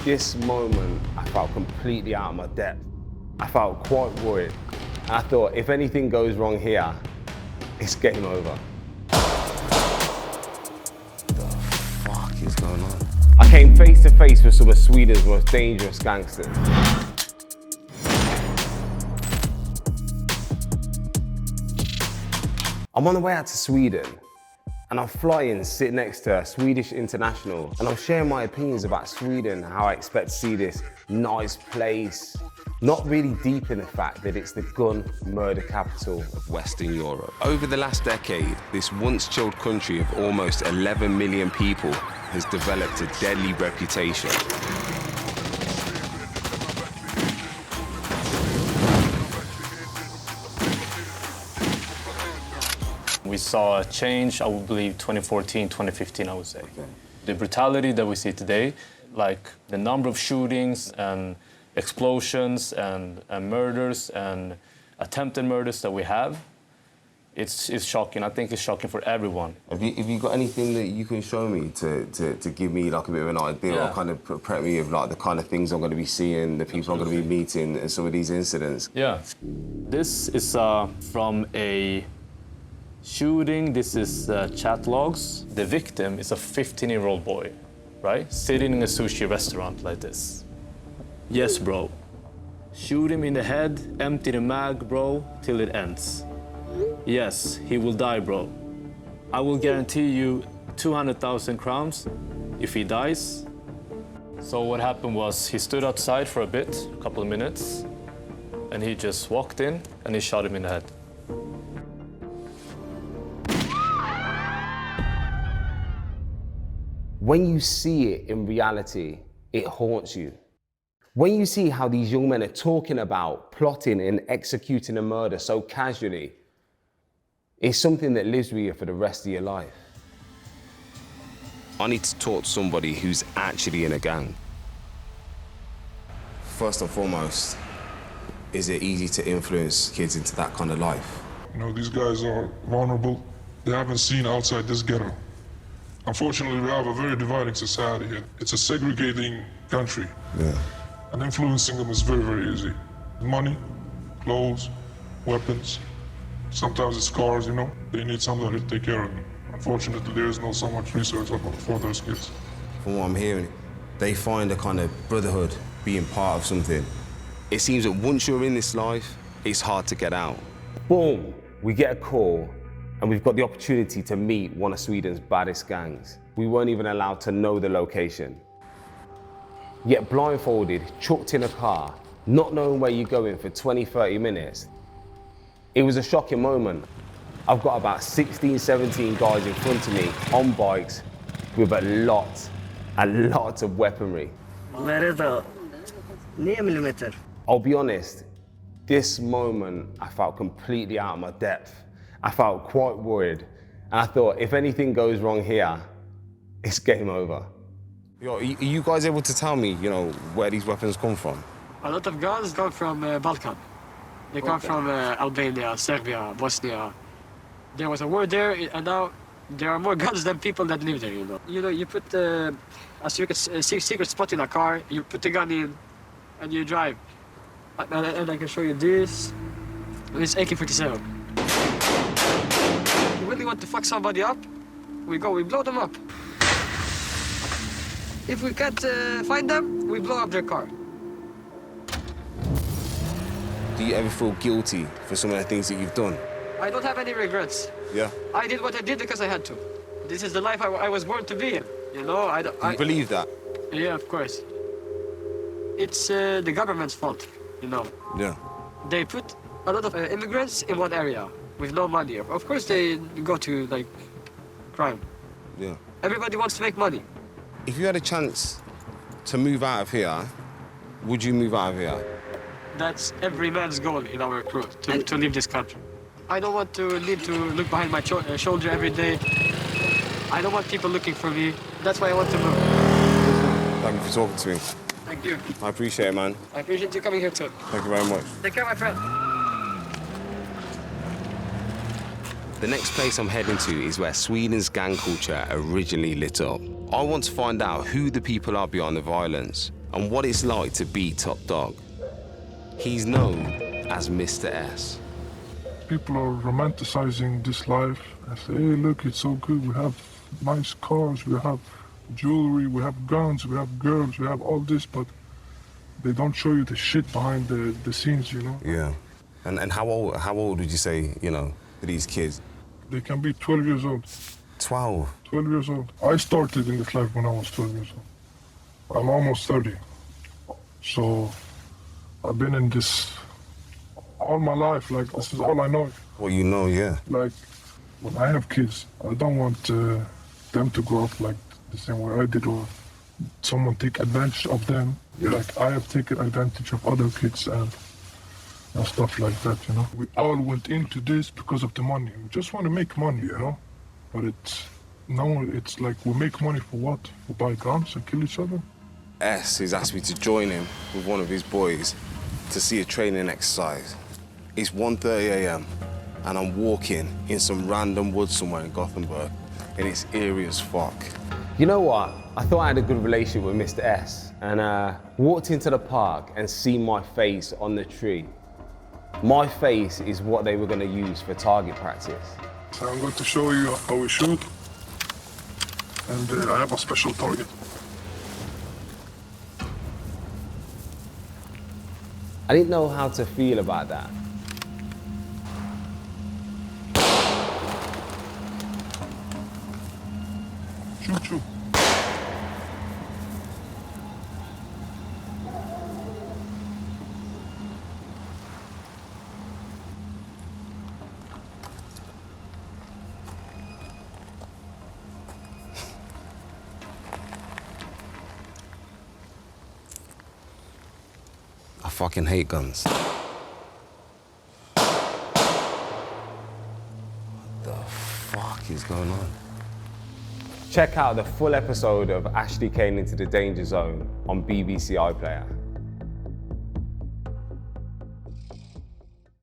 This moment, I felt completely out of my depth. I felt quite worried. And I thought, if anything goes wrong here, it's game over. What the fuck is going on? I came face to face with some of Sweden's most dangerous gangsters. I'm on the way out to Sweden, and I'm flying, sitting next to a Swedish international, and I'm sharing my opinions about Sweden, how I expect to see this nice place, not really deep in the fact that it's the gun murder capital of Western Europe. Over the last decade, this once chilled country of almost 11 million people has developed a deadly reputation. We saw a change, I would believe, 2014, 2015, I would say. Okay. The brutality that we see today, like the number of shootings and explosions and murders and attempted murders that we have, it's shocking. I think it's shocking for everyone. Have you got anything that you can show me to give me like a bit of an idea, or kind of prep me of like the kind of things I'm going to be seeing, the people I'm going to be meeting, and some of these incidents? Yeah, this is from a shooting. This is chat logs. The victim is a 15-year-old boy, right? Sitting in a sushi restaurant like this. Yes, bro. Shoot him in the head, empty the mag, bro, till it ends. Yes, he will die, bro. I will guarantee you 200,000 crowns if he dies. So what happened was he stood outside for a bit, a couple of minutes, and he just walked in and he shot him in the head. When you see it in reality, it haunts you. When you see how these young men are talking about plotting and executing a murder so casually, it's something that lives with you for the rest of your life. I need to talk to somebody who's actually in a gang. First and foremost, is it easy to influence kids into that kind of life? You know, these guys are vulnerable. They haven't seen outside this ghetto. Unfortunately, we have a very dividing society here. It's a segregating country. Yeah. And influencing them is very, very easy. Money, clothes, weapons. Sometimes it's cars, you know. They need somebody to take care of them. Unfortunately, there is not so much research for those kids. From what I'm hearing, they find a kind of brotherhood being part of something. It seems that once you're in this life, it's hard to get out. Boom, we get a call, and we've got the opportunity to meet one of Sweden's baddest gangs. We weren't even allowed to know the location. Yet blindfolded, chucked in a car, not knowing where you're going for 20, 30 minutes. It was a shocking moment. I've got about 16, 17 guys in front of me on bikes with a lot of weaponry. Where is the 9mm? I'll be honest, this moment I felt completely out of my depth. I felt quite worried, and I thought, if anything goes wrong here, it's game over. Yo, are you guys able to tell me, you know, where these weapons come from? A lot of guns come from Balkan. They come from Albania, Serbia, Bosnia. There was a war there, and now there are more guns than people that live there, you know. You know, you put a secret spot in a car, you put the gun in, and you drive. And I can show you this. It's AK-47. You really want to fuck somebody up? We blow them up. If we can't find them, we blow up their car. Do you ever feel guilty for some of the things that you've done? I don't have any regrets. Yeah. I did what I did because I had to. This is the life I was born to be in. You know, You believe that? Yeah, of course. It's the government's fault, you know. Yeah. They put a lot of immigrants in one area with no money. Of course they go to, like, crime. Yeah. Everybody wants to make money. If you had a chance to move out of here, would you move out of here? That's every man's goal in our crew, to leave this country. I don't want to need to look behind my shoulder every day. I don't want people looking for me. That's why I want to move. Thank you for talking to me. Thank you. I appreciate it, man. I appreciate you coming here too. Thank you very much. Take care, my friend. The next place I'm heading to is where Sweden's gang culture originally lit up. I want to find out who the people are behind the violence and what it's like to be top dog. He's known as Mr. S. People are romanticizing this life and say, hey, look, it's so good. We have nice cars, we have jewelry, we have guns, we have girls, we have all this, but they don't show you the shit behind the scenes, you know? Yeah. And how old would you say, you know, these kids? They can be 12 years old. 12. 12 years old. I started in this life when I was 12 years old. I'm almost 30. So I've been in this all my life, like this is all I know. Well, you know, yeah. Like when I have kids, I don't want them to grow up like the same way I did, or someone take advantage of them. Yeah. Like I have taken advantage of other kids and stuff like that, you know. We all went into this because of the money. We just want to make money, you know. But it's like we make money for what? For buy guns and kill each other? S has asked me to join him with one of his boys to see a training exercise. It's 1:30 a.m. and I'm walking in some random woods somewhere in Gothenburg, and it's eerie as fuck. You know what? I thought I had a good relationship with Mr. S, and walked into the park and seen my face on the tree. My face is what they were going to use for target practice. So I'm going to show you how we shoot. And I have a special target. I didn't know how to feel about that. Shoot. I fucking hate guns. What the fuck is going on? Check out the full episode of Ashley Cain Into the Danger Zone on BBC iPlayer.